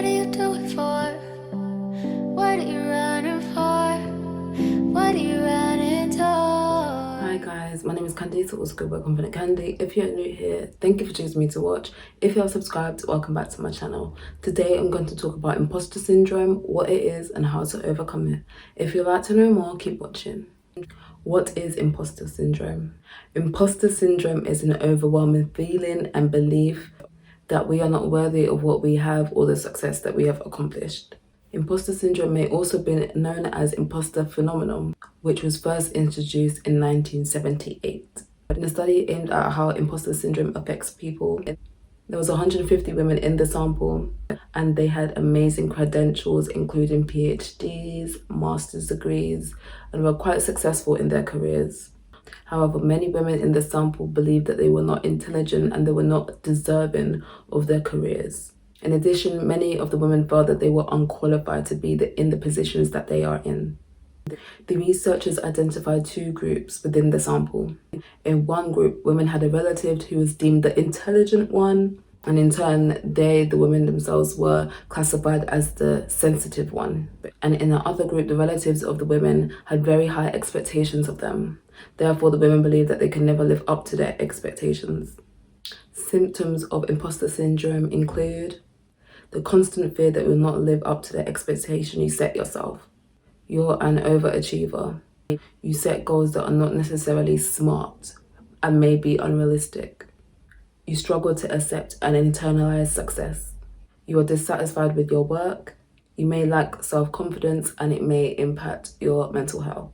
What do you do it for? What are you running for? What are you running to? Hi guys, my name is Candy, so also go by Confidant Candy. If you're new here, thank you for choosing me to watch. If you are subscribed, welcome back to my channel. Today I'm going to talk about imposter syndrome, what it is and how to overcome it. If you'd like to know more, keep watching. What is imposter syndrome? Imposter syndrome is an overwhelming feeling and belief that we are not worthy of what we have or the success that we have accomplished. Imposter syndrome may also be known as imposter phenomenon, which was first introduced in 1978. In a study aimed at how imposter syndrome affects people, there was 150 women in the sample and they had amazing credentials, including PhDs, master's degrees, and were quite successful in their careers. However, many women in the sample believed that they were not intelligent and they were not deserving of their careers. In addition, many of the women felt that they were unqualified to be in the positions that they are in. The researchers identified two groups within the sample. In one group, women had a relative who was deemed the intelligent one, and in turn, the women themselves, were classified as the sensitive one. And in the other group, the relatives of the women had very high expectations of them. Therefore, the women believed that they could never live up to their expectations. Symptoms of imposter syndrome include the constant fear that you will not live up to the expectation you set yourself. You're an overachiever. You set goals that are not necessarily smart and may be unrealistic. You struggle to accept and internalize success. You are dissatisfied with your work. You may lack self-confidence and it may impact your mental health.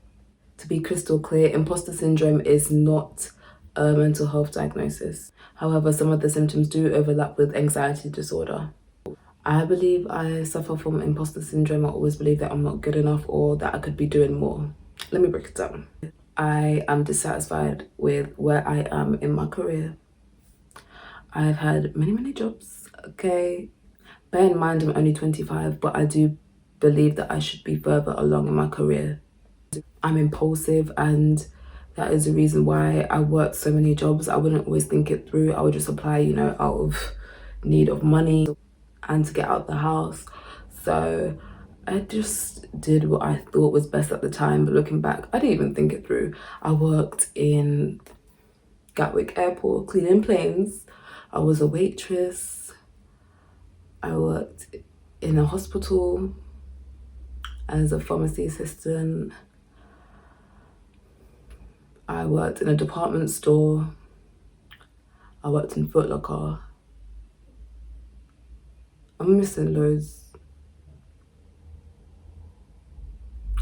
To be crystal clear, imposter syndrome is not a mental health diagnosis. However, some of the symptoms do overlap with anxiety disorder. I believe I suffer from imposter syndrome. I always believe that I'm not good enough or that I could be doing more. Let me break it down. I am dissatisfied with where I am in my career. I've had many jobs, okay? Bear in mind I'm only 25, but I do believe that I should be further along in my career. I'm impulsive and that is the reason why I worked so many jobs. I wouldn't always think it through. I would just apply, out of need of money and to get out the house. So I just did what I thought was best at the time, but looking back, I didn't even think it through. I worked in Gatwick Airport cleaning planes. I was a waitress. I worked in a hospital as a pharmacy assistant. I worked in a department store. I worked in Foot Locker. I'm missing loads.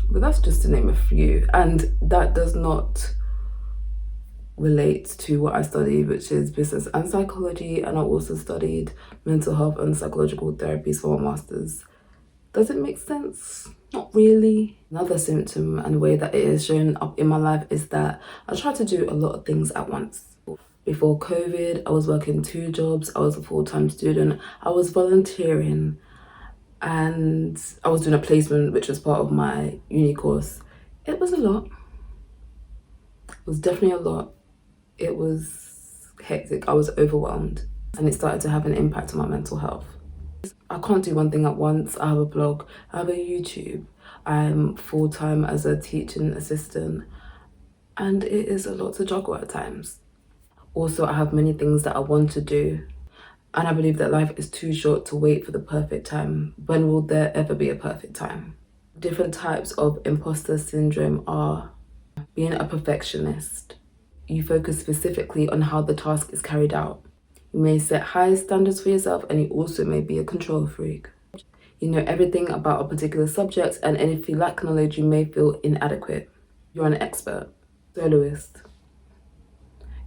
But that's just to name a few. And that does not relate to what I studied, which is business and psychology. And I also studied mental health and psychological therapies for my master's. Does it make sense? Not really. Another symptom and way that it is shown up in my life is that I try to do a lot of things at once. Before COVID, I was working 2 jobs. I was a full-time student. I was volunteering and I was doing a placement, which was part of my uni course. It was a lot. It was definitely a lot. It was hectic. I was overwhelmed and it started to have an impact on my mental health. I can't do one thing at once. I have a blog, I have a YouTube. I'm full-time as a teaching assistant and it is a lot to juggle at times. Also, I have many things that I want to do and I believe that life is too short to wait for the perfect time. When will there ever be a perfect time? Different types of imposter syndrome are being a perfectionist. You focus specifically on how the task is carried out. You may set high standards for yourself and you also may be a control freak. You know everything about a particular subject and if you lack knowledge, you may feel inadequate. You're an expert. Soloist.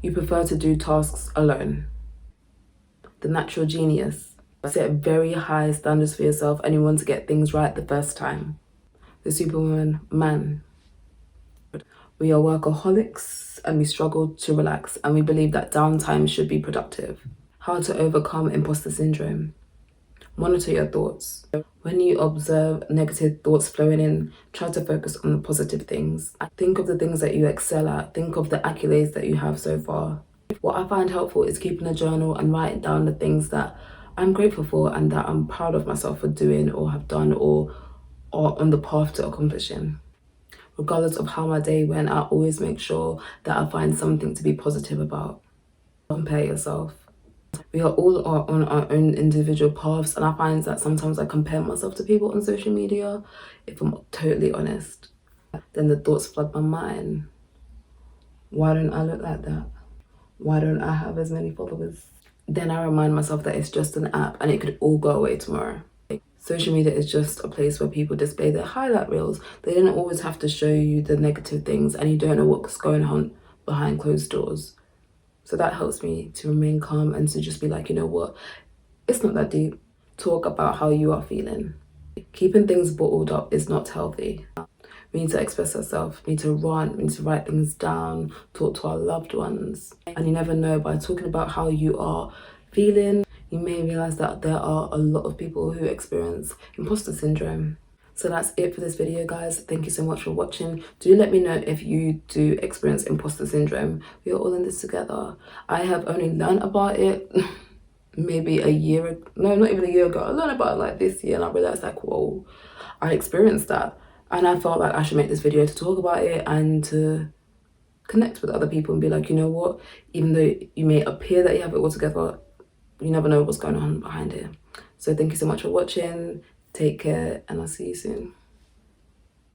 You prefer to do tasks alone. The natural genius. You set very high standards for yourself and you want to get things right the first time. The superwoman man. We are workaholics and we struggle to relax and we believe that downtime should be productive. How to overcome imposter syndrome. Monitor your thoughts. When you observe negative thoughts flowing in, try to focus on the positive things. Think of the things that you excel at. Think of the accolades that you have so far. What I find helpful is keeping a journal and writing down the things that I'm grateful for and that I'm proud of myself for doing or have done or on the path to accomplishing. Regardless of how my day went, I always make sure that I find something to be positive about. Don't compare yourself. We are all on our own individual paths, and I find that sometimes I compare myself to people on social media. If I'm totally honest, then the thoughts flood my mind. Why don't I look like that? Why don't I have as many followers? Then I remind myself that it's just an app and it could all go away tomorrow. Social media is just a place where people display their highlight reels. They don't always have to show you the negative things, and you don't know what's going on behind closed doors. So that helps me to remain calm and to just be like, you know what, it's not that deep. Talk about how you are feeling. Keeping things bottled up is not healthy. We need to express ourselves, we need to run, we need to write things down, talk to our loved ones. And you never know, by talking about how you are feeling, you may realize that there are a lot of people who experience imposter syndrome. So that's it for this video, guys. Thank you so much for watching. Do let me know if you do experience imposter syndrome. We are all in this together. I have only learned about it maybe a year, no, not even a year ago. I learned about it like this year, and I realized like, whoa, I experienced that. And I felt like I should make this video to talk about it and to connect with other people and be like, you know what, even though you may appear that you have it all together, you never know what's going on behind it. So thank you so much for watching. Take care, and I'll see you soon.